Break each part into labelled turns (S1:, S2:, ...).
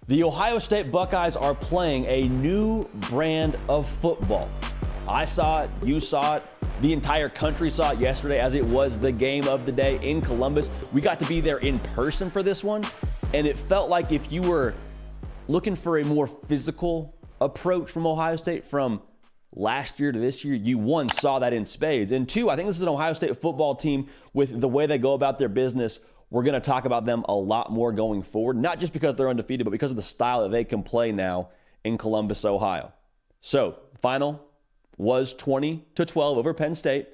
S1: The Ohio State Buckeyes are playing a new brand of football. I saw it, you saw it, the entire country saw it yesterday as it was the game of the day in Columbus. We got to be there in person for this one, and it felt like if you were looking for a more physical approach from Ohio State from last year to this year, you one, saw that in spades, and two, I think this is an Ohio State football team with the way they go about their business. We're going to talk about them a lot more going forward, not just because they're undefeated, but because of the style that they can play now in Columbus, Ohio. So, final was 20-12 over Penn State,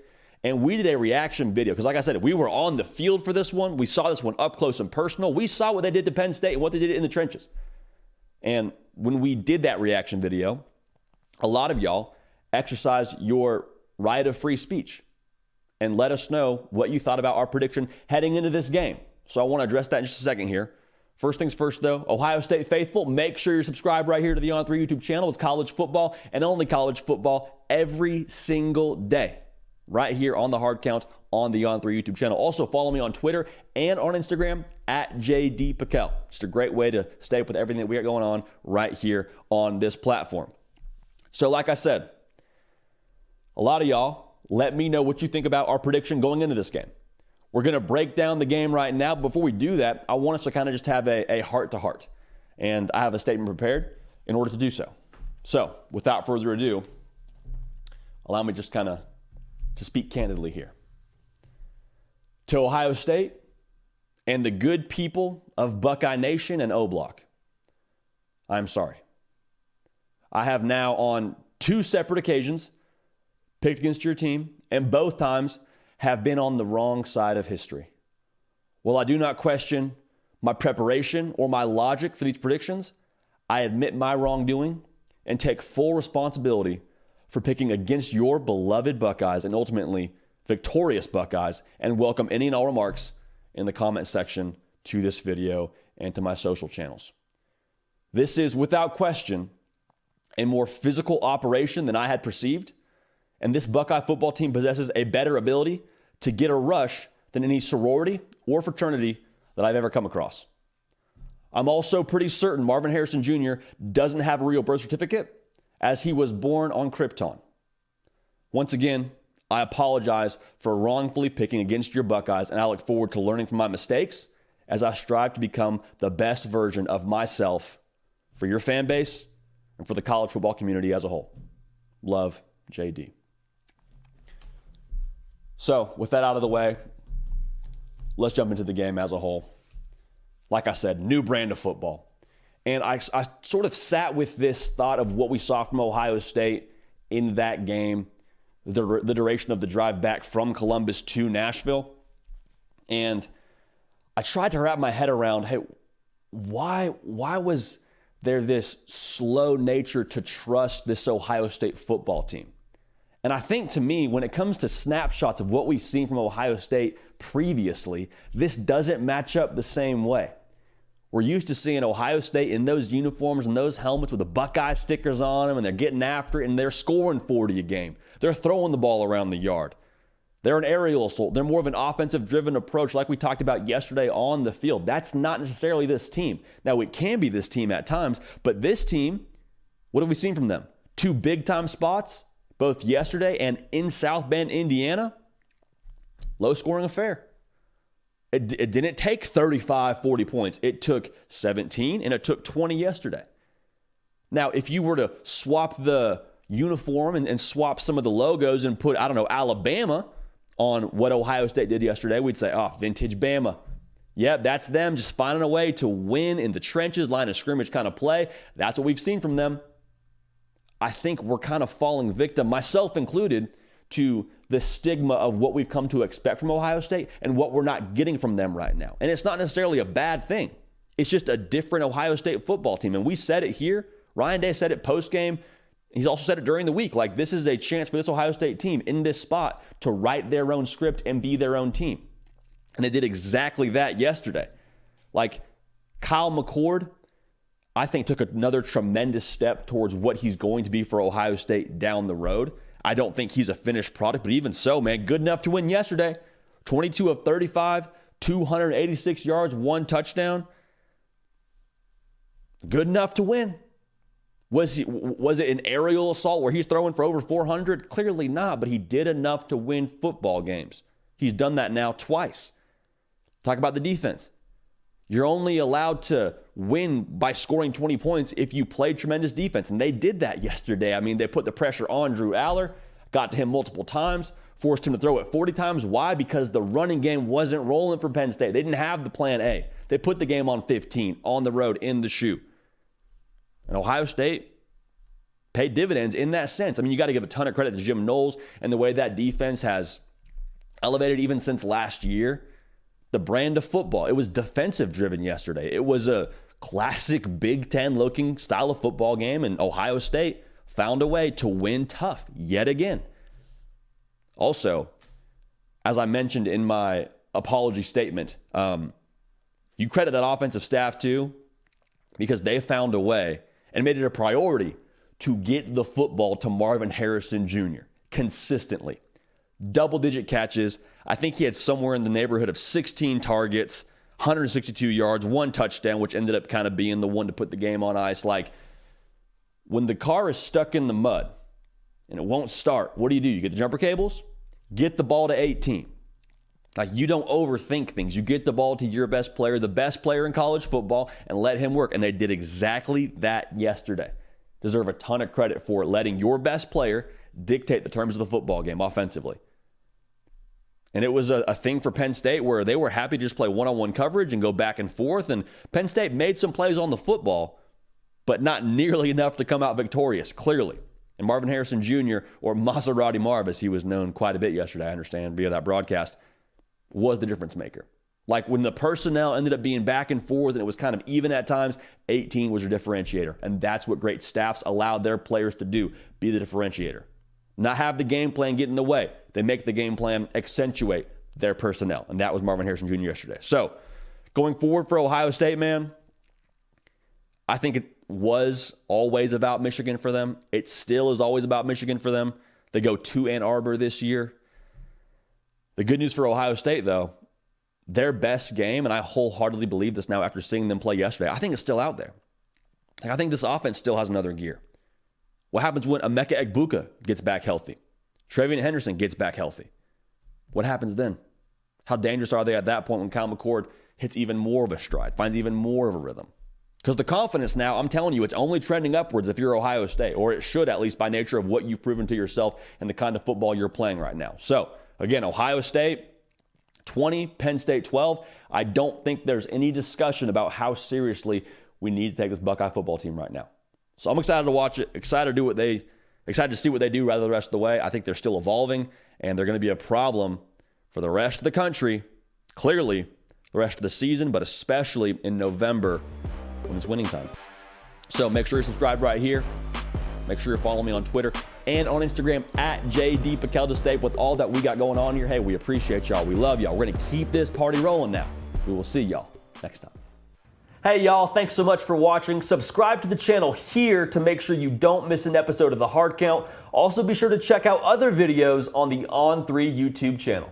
S1: and we did a reaction video because, like I said, we were on the field for this one. We saw this one up close and personal. We saw what they did to Penn State and what they did in the trenches. And when we did that reaction video, a lot of y'all exercised your right of free speech and let us know what you thought about our prediction heading into this game. So I want to address that in just a second here. First things first, though, Ohio State faithful, make sure you're subscribed right here to the On3 YouTube channel. It's college football and only college football every single day right here on the Hard Count on the On3 YouTube channel. Also, follow me on Twitter and on Instagram at JD Piquel. Just a great way to stay up with everything that we got going on right here on this platform. So like I said, a lot of y'all, let me know what you think about our prediction going into this game. We're going to break down the game right now. Before we do that, I want us to kind of just have a heart-to-heart. And I have a statement prepared in order to do so. So, without further ado, allow me just kind of to speak candidly here. To Ohio State and the good people of Buckeye Nation and O-Block, I'm sorry. I have now on 2 separate occasions picked against your team, and both times have been on the wrong side of history. While I do not question my preparation or my logic for these predictions, I admit my wrongdoing and take full responsibility for picking against your beloved Buckeyes and ultimately victorious Buckeyes, and welcome any and all remarks in the comment section to this video and to my social channels. This is, without question, a more physical operation than I had perceived, and this Buckeye football team possesses a better ability to get a rush than any sorority or fraternity that I've ever come across. I'm also pretty certain Marvin Harrison Jr. doesn't have a real birth certificate, as he was born on Krypton. Once again, I apologize for wrongfully picking against your Buckeyes, and I look forward to learning from my mistakes as I strive to become the best version of myself for your fan base and for the college football community as a whole. Love, JD. So, with that out of the way, let's jump into the game as a whole. Like I said, new brand of football. And I sort of sat with this thought of what we saw from Ohio State in that game, the duration of the drive back from Columbus to Nashville. And I tried to wrap my head around, hey, why was there this slow nature to trust this Ohio State football team? And I think, to me, when it comes to snapshots of what we've seen from Ohio State previously, this doesn't match up the same way. We're used to seeing Ohio State in those uniforms and those helmets with the Buckeye stickers on them, and they're getting after it, and they're scoring 40 a game. They're throwing the ball around the yard. They're an aerial assault. They're more of an offensive-driven approach like we talked about yesterday on the field. That's not necessarily this team. Now, it can be this team at times, but this team, what have we seen from them? 2 big-time spots, both yesterday and in South Bend, Indiana. Low-scoring affair. It didn't take 35, 40 points. It took 17, and it took 20 yesterday. Now, if you were to swap the uniform and swap some of the logos and put, Alabama on what Ohio State did yesterday, we'd say, oh, vintage Bama. Yep, that's them just finding a way to win in the trenches, line of scrimmage kind of play. That's what we've seen from them. I think we're kind of falling victim, myself included, to the stigma of what we've come to expect from Ohio State and what we're not getting from them right now. And it's not necessarily a bad thing. It's just a different Ohio State football team. And we said it here. Ryan Day said it post-game. He's also said it during the week. Like, this is a chance for this Ohio State team in this spot to write their own script and be their own team. And they did exactly that yesterday. Like, Kyle McCord, I think, took another tremendous step towards what he's going to be for Ohio State down the road. I don't think he's a finished product, but even so, man, good enough to win yesterday. 22 of 35, 286 yards, 1 touchdown. Good enough to win. Was it an aerial assault where he's throwing for over 400? Clearly not, but he did enough to win football games. He's done that now twice. Talk about the defense. You're only allowed to win by scoring 20 points if you play tremendous defense, and they did that yesterday. I mean, they put the pressure on Drew Aller, got to him multiple times, forced him to throw it 40 times. Why? Because the running game wasn't rolling for Penn State. They didn't have the plan A. They put the game on 15, on the road, in the shoe. And Ohio State paid dividends in that sense. I mean, you got to give a ton of credit to Jim Knowles and the way that defense has elevated even since last year. The brand of football. It was defensive driven yesterday. It was a classic Big Ten looking style of football game, and Ohio State found a way to win tough yet again. Also, as I mentioned in my apology statement, you credit that offensive staff too, because they found a way and made it a priority to get the football to Marvin Harrison Jr. consistently. Double-digit catches. I think he had somewhere in the neighborhood of 16 targets, 162 yards, 1 touchdown, which ended up kind of being the one to put the game on ice. Like, when the car is stuck in the mud and it won't start, what do? You get the jumper cables, get the ball to 18. Like, you don't overthink things. You get the ball to your best player, the best player in college football, and let him work. And they did exactly that yesterday. Deserve a ton of credit for letting your best player dictate the terms of the football game offensively. And it was a thing for Penn State where they were happy to just play one-on-one coverage and go back and forth. And Penn State made some plays on the football, but not nearly enough to come out victorious, clearly. And Marvin Harrison Jr., or Maserati Marv, as he was known quite a bit yesterday, I understand, via that broadcast, was the difference maker. Like, when the personnel ended up being back and forth and it was kind of even at times, 18 was your differentiator. And that's what great staffs allowed their players to do, be the differentiator. Not have the game plan get in the way. They make the game plan accentuate their personnel. And that was Marvin Harrison Jr. yesterday. So, going forward for Ohio State, man, I think it was always about Michigan for them. It still is always about Michigan for them. They go to Ann Arbor this year. The good news for Ohio State, though, their best game, and I wholeheartedly believe this now after seeing them play yesterday, I think it's still out there. I think this offense still has another gear. What happens when Emeka Egbuka gets back healthy? Travion Henderson gets back healthy. What happens then? How dangerous are they at that point when Kyle McCord hits even more of a stride, finds even more of a rhythm? Because the confidence now, I'm telling you, it's only trending upwards if you're Ohio State, or it should, at least by nature of what you've proven to yourself and the kind of football you're playing right now. So, again, Ohio State 20, Penn State 12. I don't think there's any discussion about how seriously we need to take this Buckeye football team right now. So I'm excited to watch it, excited to see what they do rather the rest of the way. I think they're still evolving, and they're going to be a problem for the rest of the country, clearly the rest of the season, but especially in November when it's winning time. So make sure you're subscribed right here. Make sure you're following me on Twitter and on Instagram at JDPakeldaState with all that we got going on here. Hey, we appreciate y'all. We love y'all. We're going to keep this party rolling now. We will see y'all next time. Hey, y'all. Thanks so much for watching. Subscribe to the channel here to make sure you don't miss an episode of The Hard Count. Also, be sure to check out other videos on the On3 YouTube channel.